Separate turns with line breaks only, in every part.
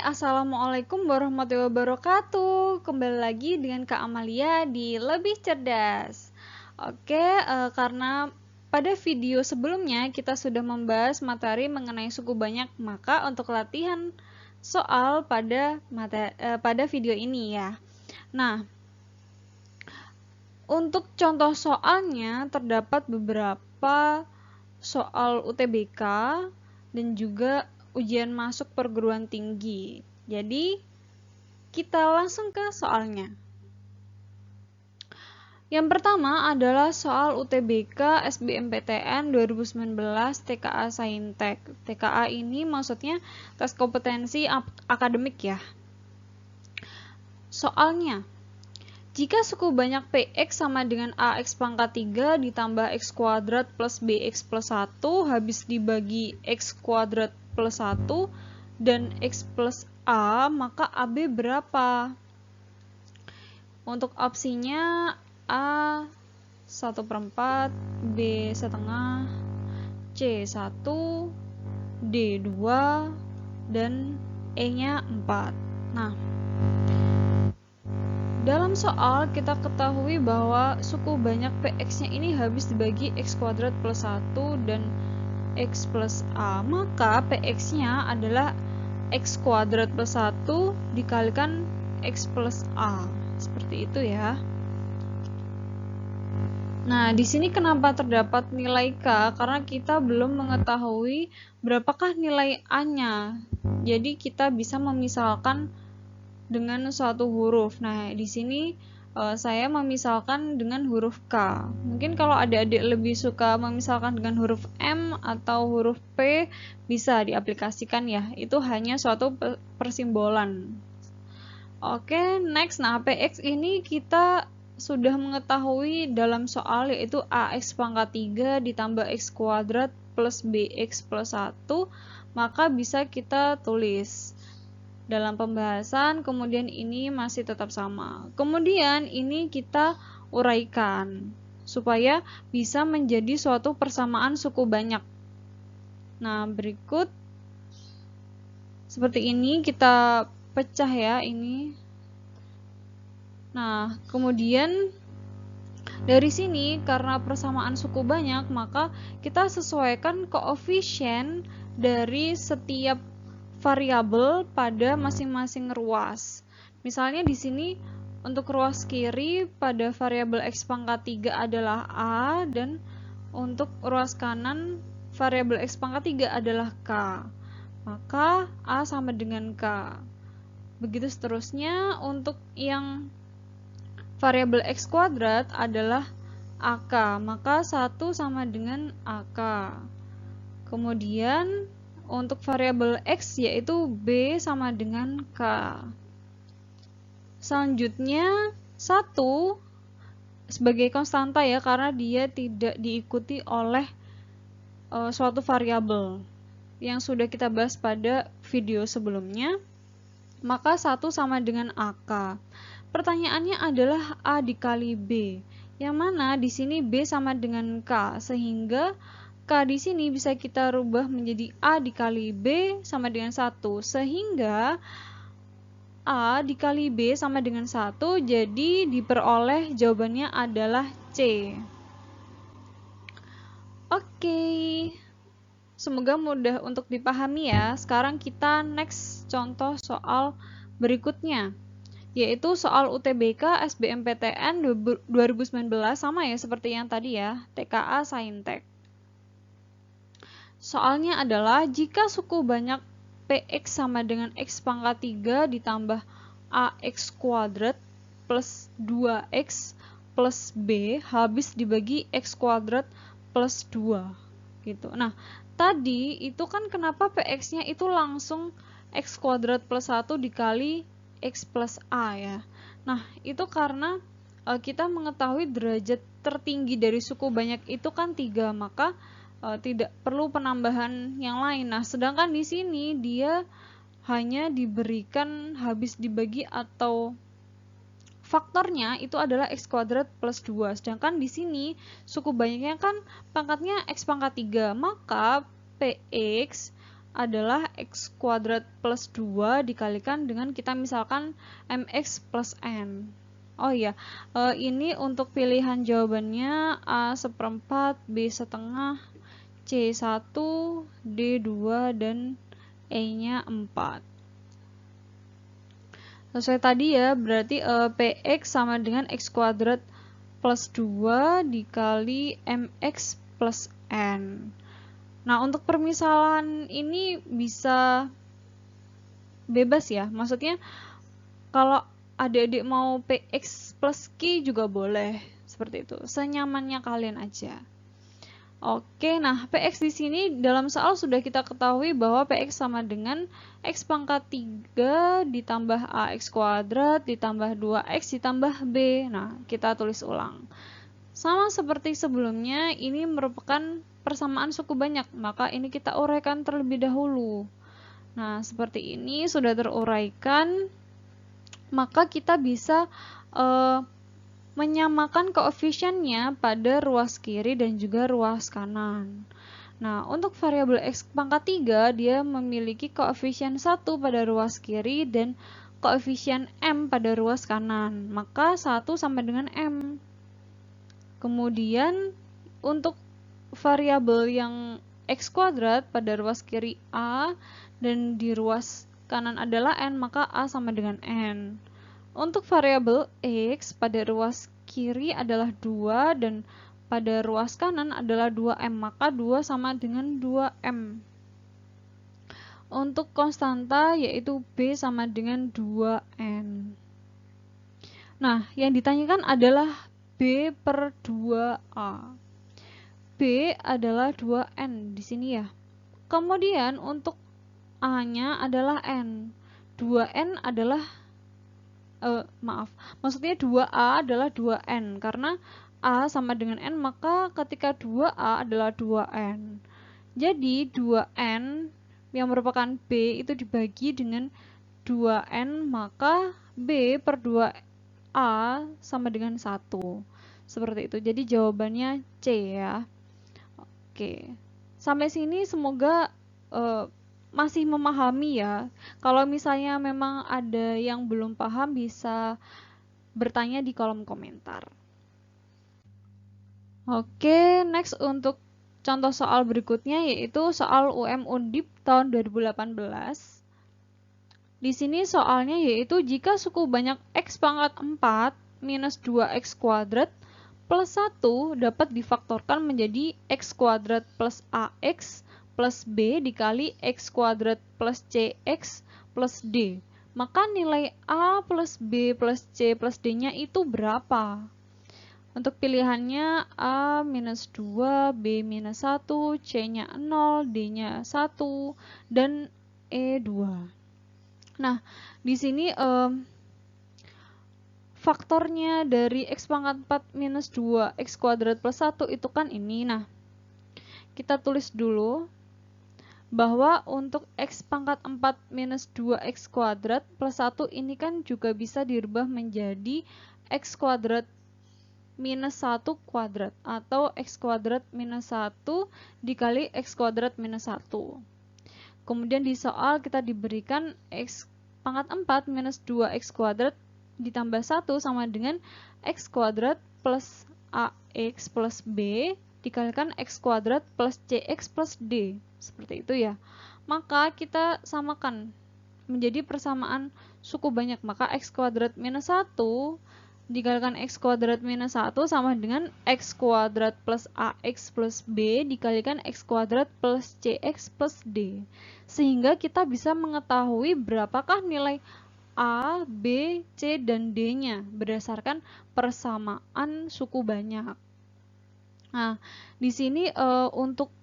Assalamualaikum warahmatullahi wabarakatuh. Kembali lagi dengan Kak Amalia di Lebih Cerdas. Karena pada video sebelumnya kita sudah membahas materi mengenai suku banyak, maka untuk latihan soal pada video ini ya. Nah, untuk contoh soalnya terdapat beberapa soal UTBK dan juga ujian masuk perguruan tinggi. Jadi, kita langsung ke soalnya. Yang pertama adalah soal UTBK SBMPTN 2019 TKA Saintek. TKA ini maksudnya tes kompetensi akademik ya. Soalnya, jika suku banyak PX sama dengan AX pangkat 3 ditambah X kuadrat plus BX plus 1 habis dibagi X kuadrat plus 1 dan X plus A, maka AB berapa? Untuk opsinya A 1/4, B setengah, C 1, D 2, dan E-nya 4. Nah, dalam soal kita ketahui bahwa suku banyak PX-nya ini habis dibagi X kuadrat plus 1 dan X plus A. Maka PX-nya adalah X kuadrat plus 1 dikalikan X plus A. Seperti itu ya. Nah, di sini kenapa terdapat nilai K? Karena kita belum mengetahui berapakah nilai A-nya. Jadi kita bisa memisalkan dengan suatu huruf. Nah, di sini saya memisalkan dengan huruf K. Mungkin kalau adik-adik lebih suka memisalkan dengan huruf M atau huruf P, bisa diaplikasikan ya. Itu hanya suatu persimbolan. Oke, next. Nah, PX ini kita sudah mengetahui dalam soal, yaitu AX pangkat 3 ditambah X kuadrat plus BX plus 1, maka bisa kita tulis dalam pembahasan, kemudian ini masih tetap sama. Kemudian ini kita uraikan supaya bisa menjadi suatu persamaan suku banyak. Nah, berikut seperti ini kita pecah ya ini. Nah, kemudian dari sini karena persamaan suku banyak, maka kita sesuaikan koefisien dari setiap variabel pada masing-masing ruas. Misalnya di sini untuk ruas kiri pada variabel X pangkat 3 adalah A, dan untuk ruas kanan variabel X pangkat 3 adalah K. Maka A sama dengan K. Begitu seterusnya untuk yang variabel X kuadrat adalah AK, maka 1 sama dengan AK. Kemudian untuk variabel X yaitu B sama dengan K. Selanjutnya 1 sebagai konstanta ya, karena dia tidak diikuti oleh suatu variabel yang sudah kita bahas pada video sebelumnya. Maka 1 sama dengan AK. Pertanyaannya adalah A dikali B, yang mana di sini B sama dengan K, sehingga K di sini bisa kita rubah menjadi A dikali B sama dengan 1, sehingga A dikali B sama dengan 1, jadi diperoleh jawabannya adalah C. Oke, semoga mudah untuk dipahami ya. Sekarang kita next contoh soal berikutnya, yaitu soal UTBK SBMPTN 2019, sama ya seperti yang tadi ya, TKA Saintek. Soalnya adalah jika suku banyak PX sama dengan X pangkat 3 ditambah AX kuadrat plus 2X plus B habis dibagi X kuadrat plus 2 gitu. Nah, tadi itu kan kenapa PX-nya itu langsung X kuadrat plus 1 dikali X plus A ya. Nah, itu karena kita mengetahui derajat tertinggi dari suku banyak itu kan 3, maka tidak perlu penambahan yang lain. Nah, sedangkan di sini dia hanya diberikan habis dibagi atau faktornya itu adalah X kuadrat plus 2. Sedangkan di sini suku banyaknya kan pangkatnya X pangkat 3, maka PX adalah x kuadrat plus 2 dikalikan dengan kita misalkan mx plus n. Oh iya, ini untuk pilihan jawabannya A seperempat, B setengah, C1, D2, dan E-nya 4. Sesuai tadi ya, berarti Px sama dengan x kuadrat plus 2 dikali mx plus n. Nah, untuk permisalan ini bisa bebas ya, maksudnya kalau adik-adik mau px plus q juga boleh, seperti itu, senyamannya kalian aja. Oke, nah px di sini dalam soal sudah kita ketahui bahwa px sama dengan x pangkat 3 ditambah ax kuadrat ditambah 2x ditambah b. Nah, kita tulis ulang. Sama seperti sebelumnya, ini merupakan persamaan suku banyak, maka ini kita uraikan terlebih dahulu. Nah, seperti ini sudah teruraikan, maka kita bisa menyamakan koefisiennya pada ruas kiri dan juga ruas kanan. Nah, untuk variabel x pangkat 3, dia memiliki koefisien 1 pada ruas kiri dan koefisien m pada ruas kanan. Maka 1 sama dengan m. Kemudian, untuk variabel yang x kuadrat pada ruas kiri a dan di ruas kanan adalah n, maka a sama dengan n. Untuk variabel x pada ruas kiri adalah 2 dan pada ruas kanan adalah 2m, maka 2 sama dengan 2m. Untuk konstanta yaitu b sama dengan 2n. Nah, yang ditanyakan adalah b per 2a. b adalah 2n di sini ya. Kemudian untuk a-nya adalah n. 2n adalah maksudnya 2a adalah 2n, karena a sama dengan n, maka ketika 2a adalah 2n. Jadi 2n yang merupakan b itu dibagi dengan 2n, maka b per 2a sama dengan 1. Seperti itu. Jadi jawabannya C ya. Oke. Sampai sini semoga masih memahami ya. Kalau misalnya memang ada yang belum paham, bisa bertanya di kolom komentar. Oke, next untuk contoh soal berikutnya yaitu soal UM Undip tahun 2018. Di sini soalnya yaitu jika suku banyak x pangkat 4 minus 2x kuadrat plus 1 dapat difaktorkan menjadi x kuadrat plus ax plus b dikali x kuadrat plus cx plus d. Maka nilai a plus b plus c plus d-nya itu berapa? Untuk pilihannya a minus 2, b minus 1, c-nya 0, d-nya 1, dan e 2. Nah, di sini faktornya dari x pangkat 4 minus 2 x kuadrat plus 1 itu kan ini. Nah, kita tulis dulu bahwa untuk x pangkat 4 minus 2x kuadrat plus 1 ini kan juga bisa dirubah menjadi x kuadrat minus 1 kuadrat atau x kuadrat minus 1 dikali x kuadrat minus 1. Kemudian di soal kita diberikan x pangkat 4 minus 2x kuadrat ditambah 1 sama dengan x kuadrat plus ax plus b dikalikan x kuadrat plus cx plus d. Seperti itu ya. Maka kita samakan menjadi persamaan suku banyak. Maka x kuadrat minus 1 dikalikan x kuadrat minus 1 sama dengan x kuadrat plus ax plus b dikalikan x kuadrat plus cx plus d. Sehingga kita bisa mengetahui berapakah nilai a, b, c, dan d-nya berdasarkan persamaan suku banyak. Nah, di sini untuk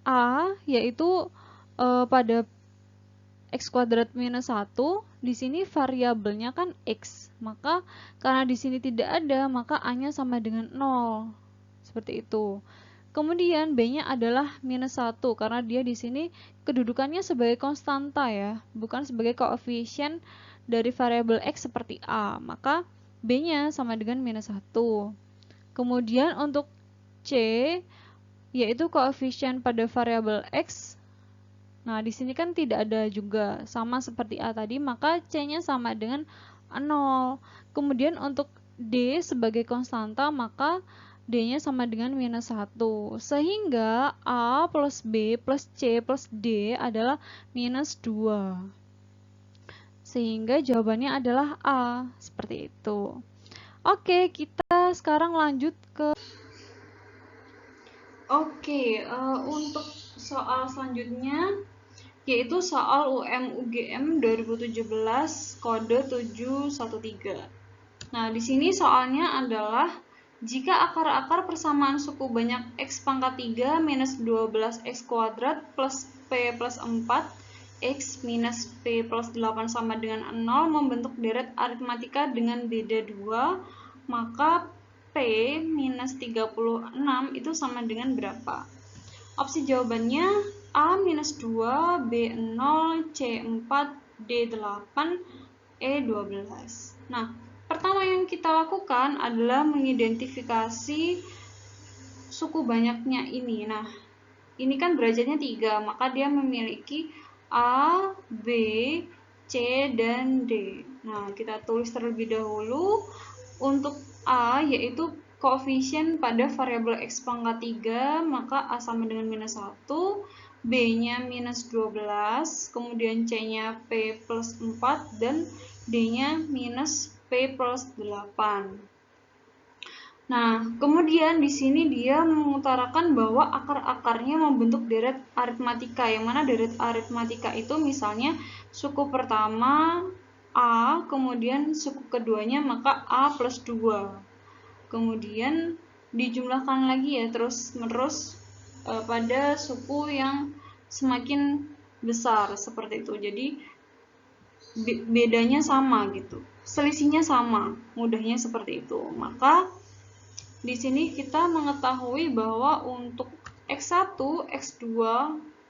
a yaitu pada x kuadrat minus 1, di sini variabelnya kan x. Maka karena di sini tidak ada, maka a-nya sama dengan 0. Seperti itu. Kemudian b-nya adalah minus 1 karena dia di sini kedudukannya sebagai konstanta ya, bukan sebagai koefisien dari variabel x seperti a. Maka b-nya sama dengan minus 1. Kemudian untuk c yaitu koefisien pada variabel x. Nah, di sini kan tidak ada juga, sama seperti A tadi, maka C-nya sama dengan 0. Kemudian untuk D sebagai konstanta, maka D-nya sama dengan minus 1. Sehingga A plus B plus C plus D adalah minus 2. Sehingga jawabannya adalah A. Seperti itu. Oke, kita sekarang lanjut ke untuk soal selanjutnya, yaitu soal UM-UGM 2017 kode 713. Nah, di sini soalnya adalah jika akar-akar persamaan suku banyak x pangkat 3 minus 12x kuadrat plus p plus 4 x minus p plus 8 sama dengan 0 membentuk deret aritmatika dengan beda 2, maka p minus 36 itu sama dengan berapa? Opsi jawabannya A minus 2, B 0, C 4, D 8, E 12. Nah, pertama yang kita lakukan adalah mengidentifikasi suku banyaknya ini. Nah, ini kan derajatnya 3, maka dia memiliki A, B, C, dan D. Nah, kita tulis terlebih dahulu. Untuk A yaitu koefisien pada variabel x pangkat 3, maka A sama dengan minus 1, B-nya minus 12, kemudian C-nya P plus 4, dan D-nya minus P plus 8. Nah, kemudian di sini dia mengutarakan bahwa akar-akarnya membentuk deret aritmatika, yang mana deret aritmatika itu misalnya suku pertama A, kemudian suku keduanya maka A plus 2. Kemudian dijumlahkan lagi ya terus-menerus pada suku yang semakin besar seperti itu. Jadi bedanya sama gitu. Selisihnya sama, mudahnya seperti itu. Maka di sini kita mengetahui bahwa untuk X1, X2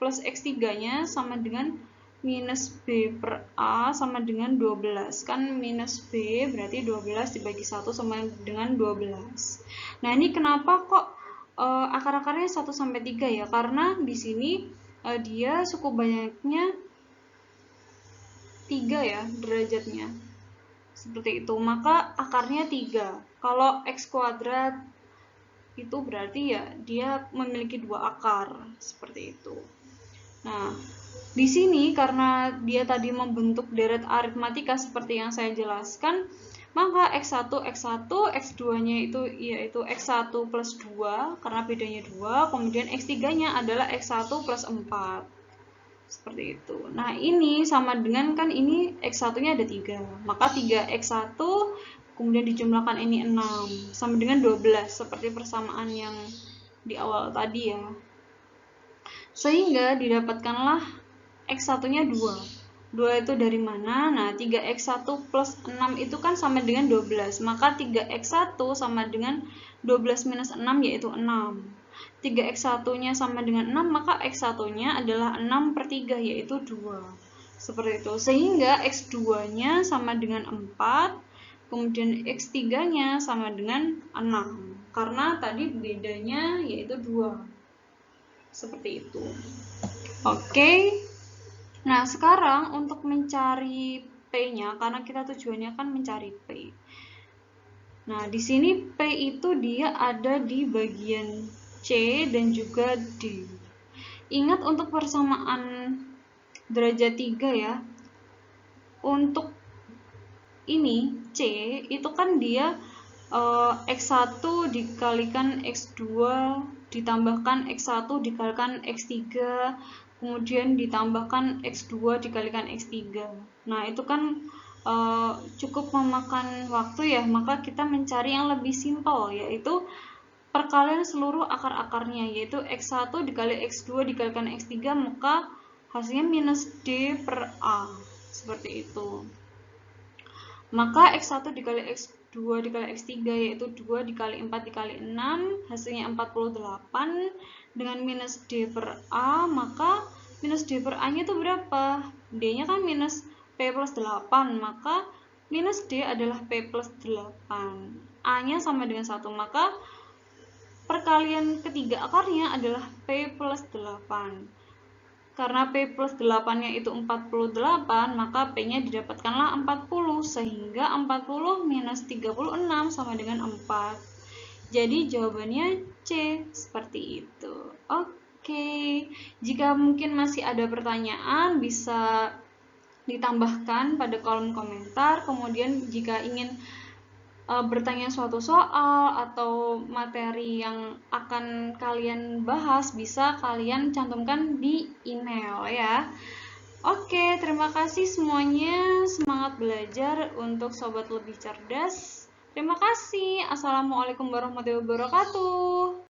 plus X3-nya sama dengan minus B per A sama dengan 12. Kan minus B berarti 12 dibagi 1 sama dengan 12. Nah, ini kenapa kok akar-akarnya 1 sampai 3 ya? Karena di sini dia suku banyaknya 3 ya derajatnya. Seperti itu. Maka akarnya 3. Kalau X kuadrat itu berarti ya dia memiliki 2 akar seperti itu. Nah, di sini karena dia tadi membentuk deret aritmatika seperti yang saya jelaskan, maka X1, X2-nya itu yaitu X1 plus 2 karena bedanya 2, kemudian X3-nya adalah X1 plus 4. Seperti itu. Nah, ini sama dengan kan ini X1-nya ada 3, maka 3X1 kemudian dijumlahkan ini 6 sama dengan 12 seperti persamaan yang di awal tadi ya. Sehingga didapatkanlah X1-nya 2. 2 itu dari mana? Nah, 3X1 plus 6 itu kan sama dengan 12. Maka 3X1 sama dengan 12 minus 6 yaitu 6. 3X1-nya sama dengan 6, maka X1-nya adalah 6 per 3 yaitu 2. Seperti itu. Sehingga X2-nya sama dengan 4. Kemudian X3-nya sama dengan 6. Karena tadi bedanya yaitu 2. Seperti itu. Oke. Nah, sekarang untuk mencari P-nya, karena kita tujuannya kan mencari P. Nah, di sini P itu dia ada di bagian C dan juga D. Ingat untuk persamaan derajat 3 ya. Untuk ini C itu kan dia X1 dikalikan X2 ditambahkan X1 dikalikan X3 kemudian ditambahkan X2 dikalikan X3. Nah, itu kan cukup memakan waktu ya, maka kita mencari yang lebih simpel yaitu perkalian seluruh akar-akarnya, yaitu X1 dikali X2 dikalikan X3, maka hasilnya minus D per A. Seperti itu. Maka X1 dikali X2 dikali X3 yaitu 2 dikali 4 dikali 6 hasilnya 48 dengan minus D per A, maka minus D per A nya itu berapa? D nya kan minus P plus 8, maka minus D adalah P plus 8, A nya sama dengan 1, maka perkalian ketiga akarnya adalah P plus 8. Karena P plus 8-nya itu 48, maka P-nya didapatkanlah 40, sehingga 40 minus 36 sama dengan 4. Jadi jawabannya C, seperti itu. Oke, jika mungkin masih ada pertanyaan, bisa ditambahkan pada kolom komentar. Kemudian jika ingin bertanya suatu soal atau materi yang akan kalian bahas, bisa kalian cantumkan di email ya. Oke, terima kasih semuanya. Semangat belajar untuk sobat lebih cerdas. Terima kasih. Assalamualaikum warahmatullahi wabarakatuh.